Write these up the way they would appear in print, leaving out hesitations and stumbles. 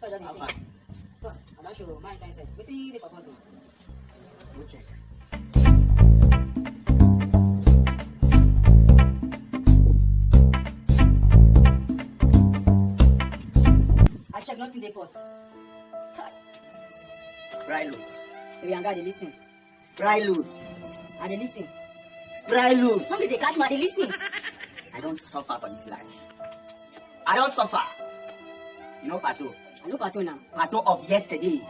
So just say. Come, I don't show my time set. We see the purpose. Go check. I check nothing the pot. Spry loose. Maybe I'm gonna listen. Spry loose. I dey listen. Spry loose. Somebody they catch me, I dey listen. I don't suffer for this life. I don't suffer. You know Pato? I know Pato now. Pato of yesterday.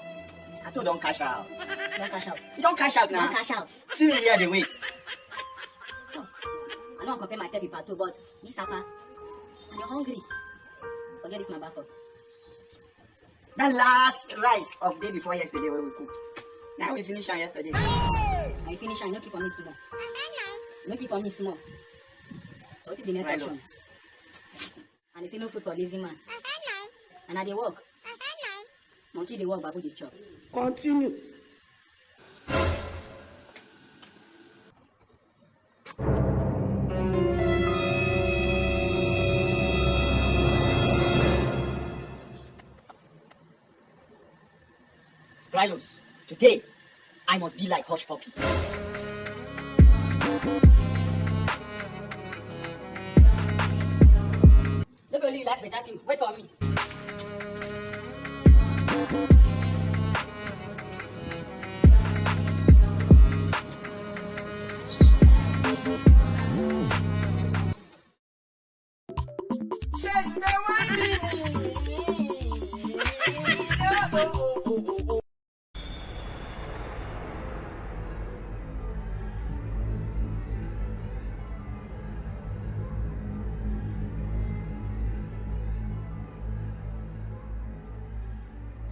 Pato don't cash out. Don't cash out. You don't cash out now. Don't cash out. See me here the waste. Oh, I don't compare myself with Pato, but this Apa, and you're hungry. Forget this my baffle. That last rice of day before yesterday when we cook. Now we finish on yesterday. And you finish and you no keep for me small. No keep for me small. So what is the next option? And they say no food for lazy man. And now they walk. Monkey they walk, babu they chop. Continue. Sprylos, today I must be like Hush Puppy. Don't believe you like better thing. Wait for me.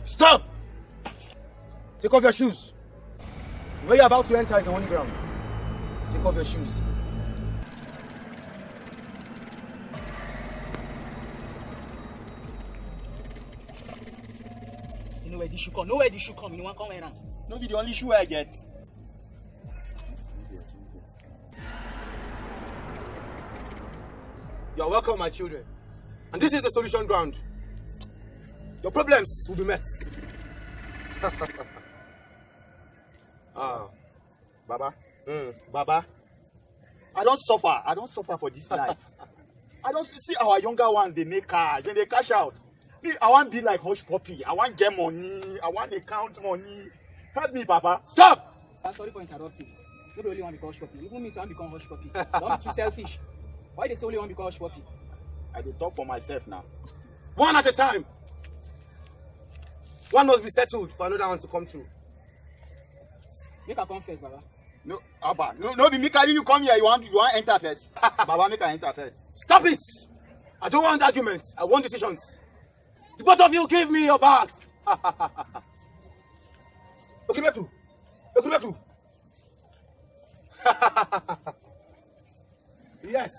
Stop! Take off your shoes. Where you're about to enter is the holy ground. Take off your shoes. See nowhere this shoe come. Nowhere this shoe come. You want come around. No be the only shoe I get. You are welcome, my children. And this is the solution ground. Your problems will be met. Baba. Baba. I don't suffer for this life. I don't see our younger ones, they make cash and they cash out. Me, I want to be like Hush Puppy. I want to get money. I want to count money. Help me, Baba. Stop! I'm sorry for interrupting. Nobody only want to become Hush Puppy. Even me too want to become Hush Puppy. Don't be too selfish. Why they say only want to become Hush Puppy? I will talk for myself now. One at a time. One must be settled for another one to come through. Make a confess, Baba. No, Abba. No, be me carry you come here. You want enter first. Baba, make I enter first. Stop it! I don't want arguments. I want decisions. The both of you give me your bags. Okumeku. Yes.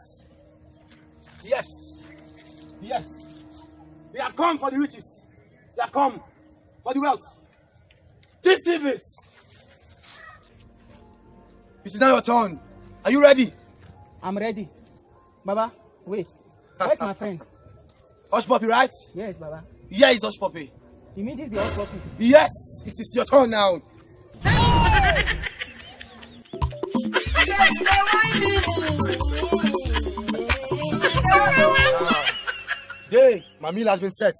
They have come for the riches. They have come for the wealth. Receive it. This is now your turn. Are you ready? I'm ready. Baba, wait. Where's my friend? Hush Puppy, right? Yes, Baba. Yeah, it's Hush Puppy. You mean this is the Hush Puppy? Yes, it is your turn now. Today, my meal has been set.